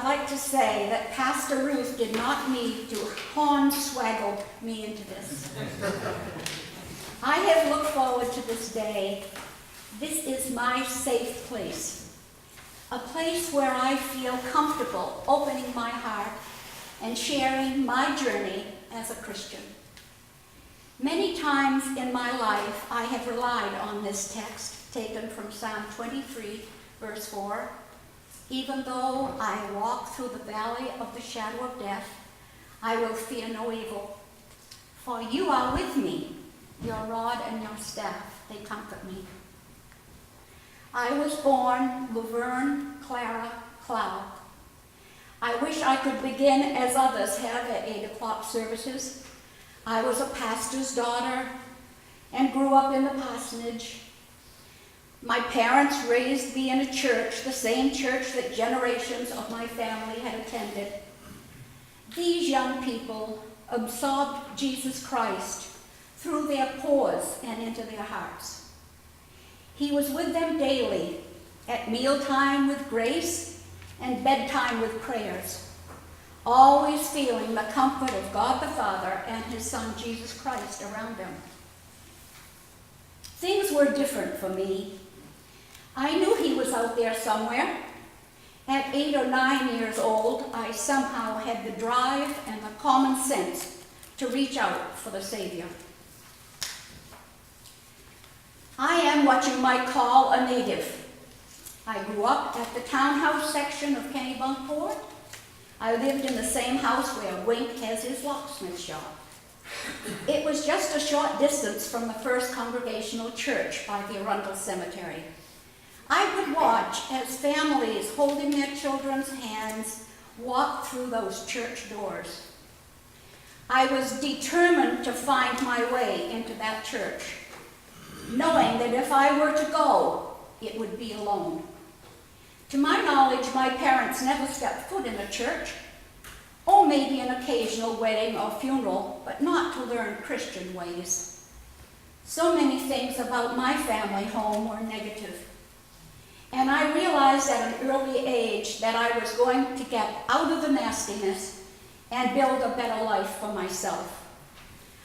like to say that Pastor Ruth did not need to hornswaggle me into this. I have looked forward to this day. This is my safe place, a place where I feel comfortable opening my heart and sharing my journey as a Christian. Many times in my life, I have relied on this text taken from Psalm 23, verse 4. Even though I walk through the valley of the shadow of death, I will fear no evil. For you are with me, your rod and your staff, they comfort me. I was born Laverne Clara Cloud. I wish I could begin as others have at 8 o'clock services. I was a pastor's daughter and grew up in the parsonage. My parents raised me in a church, the same church that generations of my family had attended. These young people absorbed Jesus Christ through their pores and into their hearts. He was with them daily, at mealtime with grace and bedtime with prayers, always feeling the comfort of God the Father and his Son Jesus Christ around them. Things were different for me. I knew he was out there somewhere. At 8 or 9 years old, I somehow had the drive and the common sense to reach out for the Savior. I am what you might call a native. I grew up at the townhouse section of Kennebunkport. I lived in the same house where Wink has his locksmith shop. It was just a short distance from the First Congregational Church by the Arundel Cemetery. I would watch as families holding their children's hands walk through those church doors. I was determined to find my way into that church, knowing that if I were to go, it would be alone. To my knowledge, my parents never stepped foot in a church, or maybe an occasional wedding or funeral, but not to learn Christian ways. So many things about my family home were negative. And I realized at an early age that I was going to get out of the nastiness and build a better life for myself.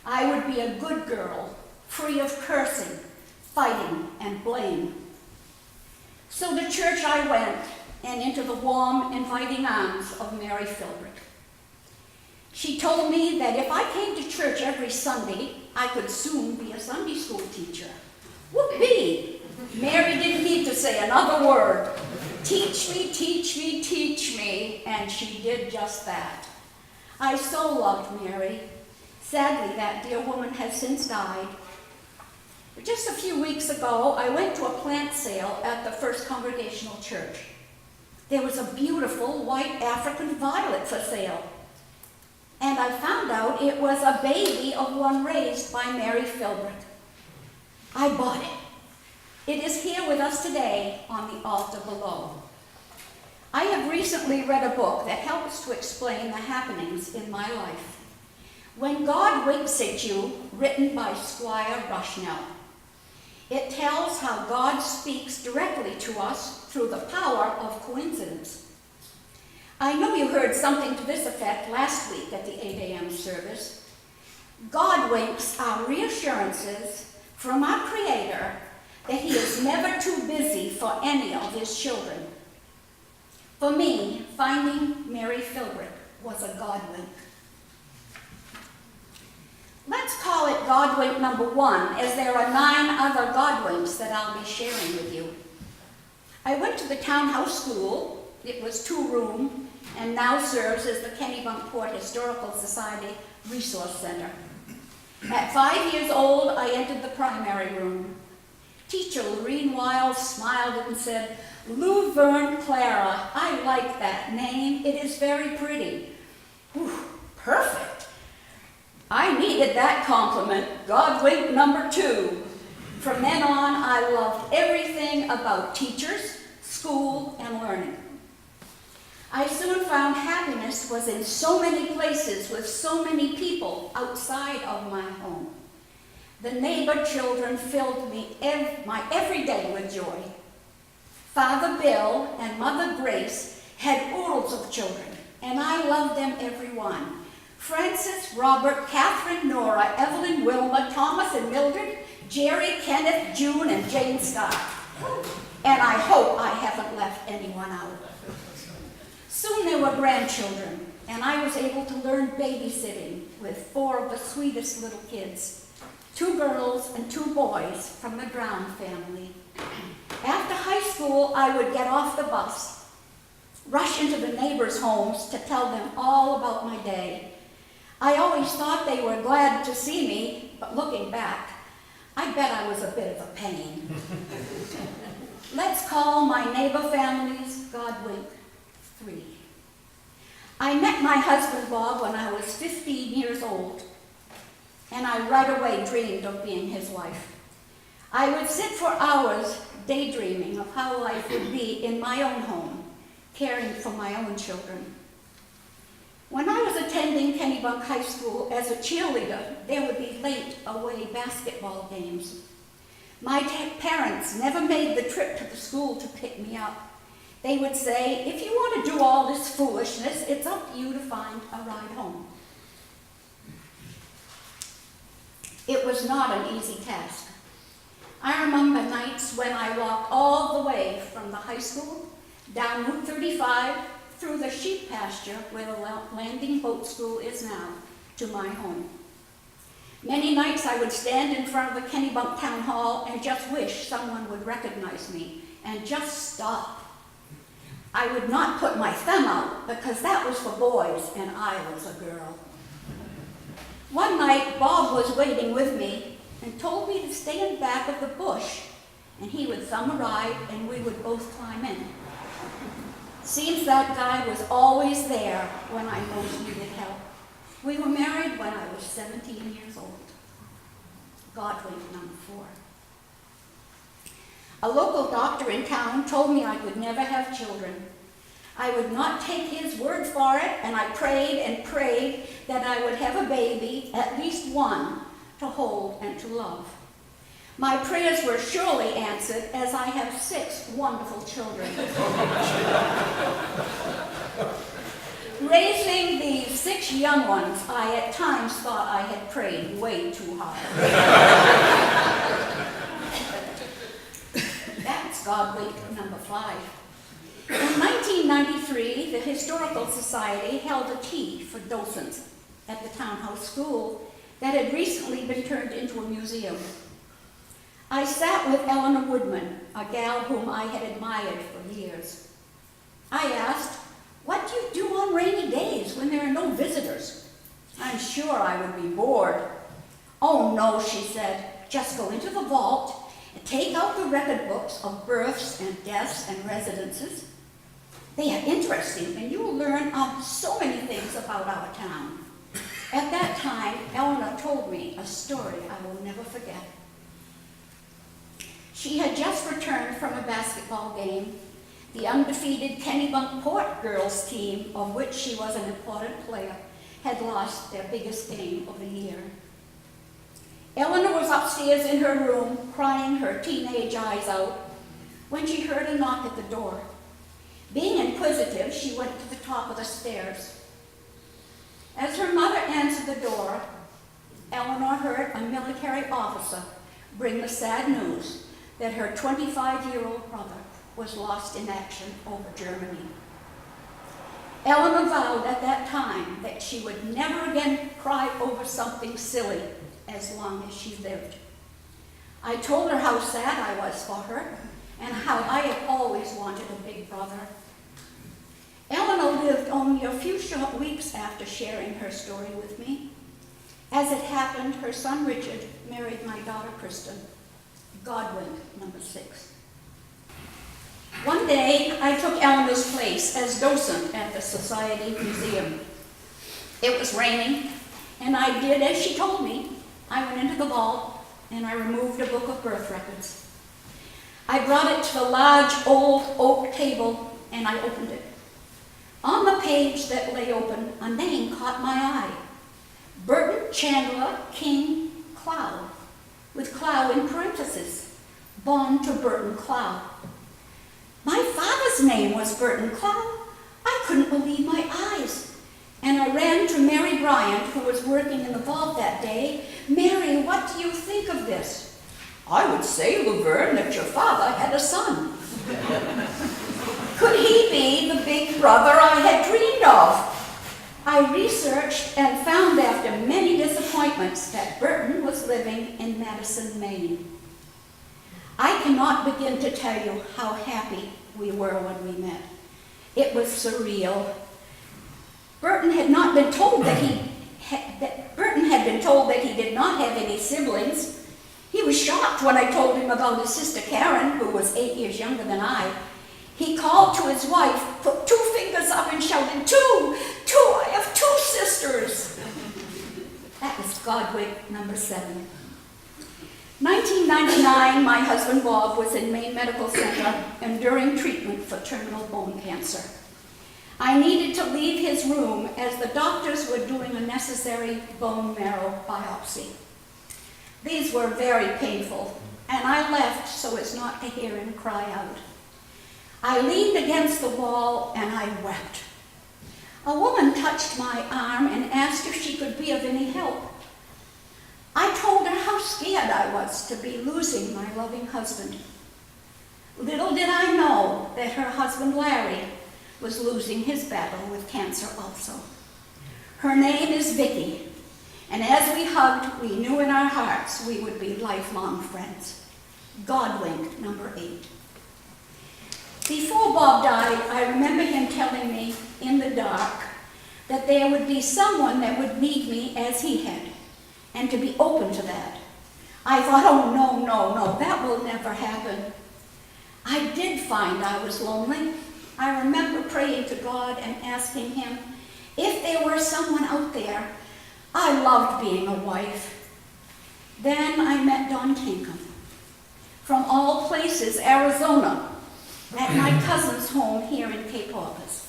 I would be a good girl, free of cursing, fighting, and blame. So to church I went, and into the warm, inviting arms of Mary Philbrick. She told me that if I came to church every Sunday, I could soon be a Sunday school teacher. Whoopee! Mary didn't need to say another word. Teach me, teach me, teach me, and she did just that. I so loved Mary. Sadly, that dear woman has since died. Just a few weeks ago, I went to a plant sale at the First Congregational Church. There was a beautiful white African violet for sale. And I found out it was a baby of one raised by Mary Philbrick. I bought it. It is here with us today on the altar below. I have recently read a book that helps to explain the happenings in my life. When God Winks at You, written by Squire Rushnell. It tells how God speaks directly to us through the power of coincidence. I know you heard something to this effect last week at the 8 a.m. service. God winks are reassurances from our Creator that he is never too busy for any of his children. For me, finding Mary Philbrick was a God wink. Let's call it God wink number 1, as there are 9 other God winks that I'll be sharing with you. I went to the townhouse school. It was 2-room and now serves as the Kennebunkport Historical Society Resource Center. At 5 years old, I entered the primary room. Teacher Lorene Wiles smiled and said, "Laverne Clara, I like that name. It is very pretty." Whew, perfect. I needed that compliment. God wink number 2. From then on, I loved everything about teachers, school, and learning. I soon found happiness was in so many places with so many people outside of my home. The neighbor children filled me my every day with joy. Father Bill and Mother Grace had oodles of children, and I loved them every one. Francis, Robert, Catherine, Nora, Evelyn, Wilma, Thomas and Mildred, Jerry, Kenneth, June, and Jane Scott. And I hope I haven't left anyone out. Soon there were grandchildren, and I was able to learn babysitting with 4 of the sweetest little kids, 2 girls and 2 boys from the Drown family. After high school, I would get off the bus, rush into the neighbors' homes to tell them all about my day. I always thought they were glad to see me, but looking back, I bet I was a bit of a pain. Let's call my neighbor families Godwink 3. I met my husband Bob when I was 15 years old, and I right away dreamed of being his wife. I would sit for hours daydreaming of how life would be in my own home, caring for my own children. When I was attending Kennebunk High School as a cheerleader, there would be late away basketball games. My parents never made the trip to the school to pick me up. They would say, if you want to do all this foolishness, it's up to you to find a ride home. It was not an easy task. I remember nights when I walked all the way from the high school, down Route 35, through the sheep pasture where the landing boat school is now, to my home. Many nights I would stand in front of the Kennebunk Town Hall and just wish someone would recognize me and just stop. I would not put my thumb out because that was for boys and I was a girl. One night, Bob was waiting with me and told me to stay in back of the bush, and he would thumb a ride and we would both climb in. Seems that guy was always there when I most needed help. We were married when I was 17 years old. Godwink number 4. A local doctor in town told me I could never have children. I would not take his word for it, and I prayed and prayed that I would have a baby, at least one, to hold and to love. My prayers were surely answered, as I have 6 wonderful children. Raising these 6 young ones, I at times thought I had prayed way too hard. That's Godwink number 5. In 1993, the Historical Society held a tea for docents at the townhouse school that had recently been turned into a museum. I sat with Eleanor Woodman, a gal whom I had admired for years. I asked, what do you do on rainy days when there are no visitors? I'm sure I would be bored. Oh no, she said, just go into the vault and take out the record books of births and deaths and residences. They are interesting, and you will learn so many things about our town. At that time, Eleanor told me a story I will never forget. She had just returned from a basketball game. The undefeated Kennebunk Port girls team, of which she was an important player, had lost their biggest game of the year. Eleanor was upstairs in her room, crying her teenage eyes out, when she heard a knock at the door. Being inquisitive, she went to the top of the stairs. As her mother answered the door, Eleanor heard a military officer bring the sad news that her 25-year-old brother was lost in action over Germany. Eleanor vowed at that time that she would never again cry over something silly as long as she lived. I told her how sad I was for her and how I had always wanted a big brother. Eleanor lived only a few short weeks after sharing her story with me. As it happened, her son Richard married my daughter Kristen, Godwin, number 6. One day, I took Eleanor's place as docent at the Society Museum. It was raining, and I did as she told me. I went into the vault, and I removed a book of birth records. I brought it to the large old oak table, and I opened it. On the page that lay open, a name caught my eye. Burton Chandler King Clow, with Clow in parentheses, born to Burton Clow. My father's name was Burton Clow. couldn't believe my eyes. And I ran to Mary Bryant, who was working in the vault that day. Mary, what do you think of this? I would say, Laverne, that your father had a son. Could he be the big brother I had dreamed of? I researched and found after many disappointments that Burton was living in Madison, Maine. I cannot begin to tell you how happy we were when we met. It was surreal. Burton had been told that he did not have any siblings. He was shocked when I told him about his sister Karen, who was 8 years younger than I. He called to his wife, put 2 fingers up and shouted, two, I have 2 sisters. That was godwink number 7. 1999, my husband Bob was in Maine Medical Center enduring treatment for terminal bone cancer. I needed to leave his room as the doctors were doing a necessary bone marrow biopsy. These were very painful, and I left so as not to hear him cry out. I leaned against the wall and I wept. A woman touched my arm and asked if she could be of any help. I told her how scared I was to be losing my loving husband. Little did I know that her husband Larry was losing his battle with cancer also. Her name is Vicky, and as we hugged, we knew in our hearts we would be lifelong friends. Godwink number 8. Before Bob died, I remember him telling me in the dark that there would be someone that would need me as he had, and to be open to that. I thought, oh no, that will never happen. I did find I was lonely. I remember praying to God and asking him if there were someone out there. I loved being a wife. Then I met Don Tinkham, from all places, Arizona, at my cousin's home here in Cape Porpoise.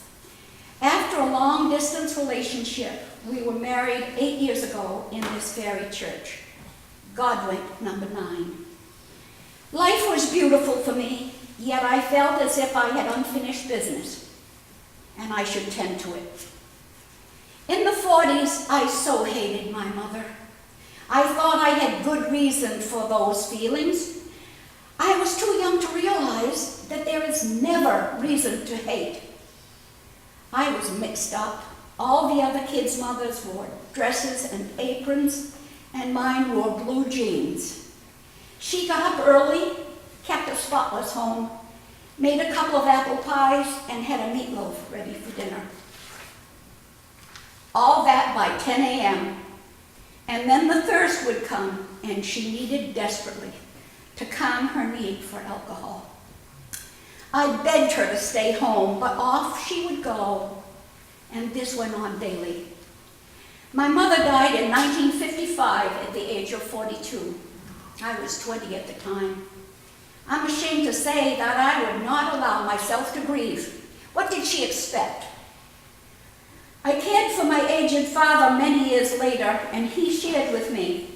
After a long-distance relationship, we were married 8 years ago in this very church. Godwink number 9. Life was beautiful for me, yet I felt as if I had unfinished business, and I should tend to it. In the 40s, I so hated my mother. I thought I had good reason for those feelings. I was too young to realize that there is never reason to hate. I was mixed up. All the other kids' mothers wore dresses and aprons, and mine wore blue jeans. She got up early, kept a spotless home, made a couple of apple pies, and had a meatloaf ready for dinner. All that by 10 a.m. And then the thirst would come, and she needed desperately to calm her need for alcohol. I begged her to stay home, but off she would go, and this went on daily. My mother died in 1955 at the age of 42. I was 20 at the time. I'm ashamed to say that I would not allow myself to grieve. What did she expect? I cared for my aged father many years later, and he shared with me,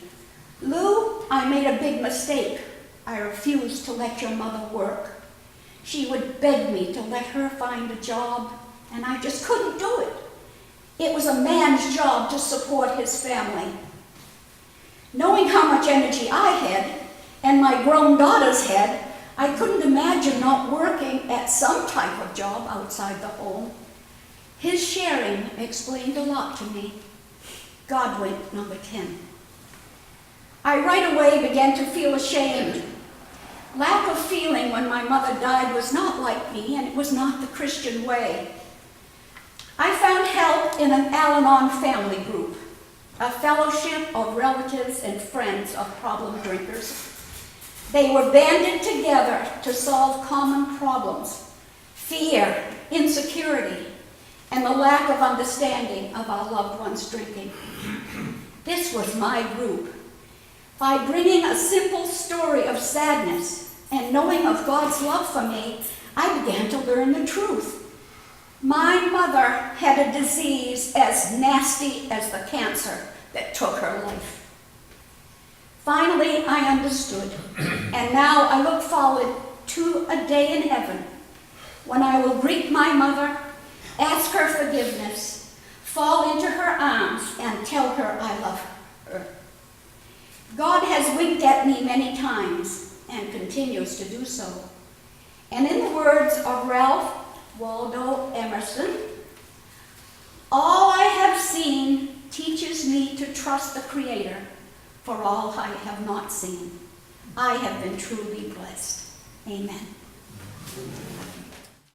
Lou, I made a big mistake. I refused to let your mother work. She would beg me to let her find a job, and I just couldn't do it. It was a man's job to support his family. Knowing how much energy I had, and my grown daughters had, I couldn't imagine not working at some type of job outside the home. His sharing explained a lot to me. Godwink number 10. I right away began to feel ashamed. Lack of feeling when my mother died was not like me, and it was not the Christian way. I found help in an Al-Anon family group, a fellowship of relatives and friends of problem drinkers. They were banded together to solve common problems: fear, insecurity, and the lack of understanding of our loved ones drinking. This was my group. By bringing a simple story of sadness and knowing of God's love for me, I began to learn the truth. My mother had a disease as nasty as the cancer that took her life. Finally, I understood, and now I look forward to a day in heaven when I will greet my mother, ask her forgiveness, fall into her arms and tell her I love her. God has winked at me many times and continues to do so. And in the words of Ralph Waldo Emerson, all I have seen teaches me to trust the Creator, for all I have not seen. I have been truly blessed. Amen.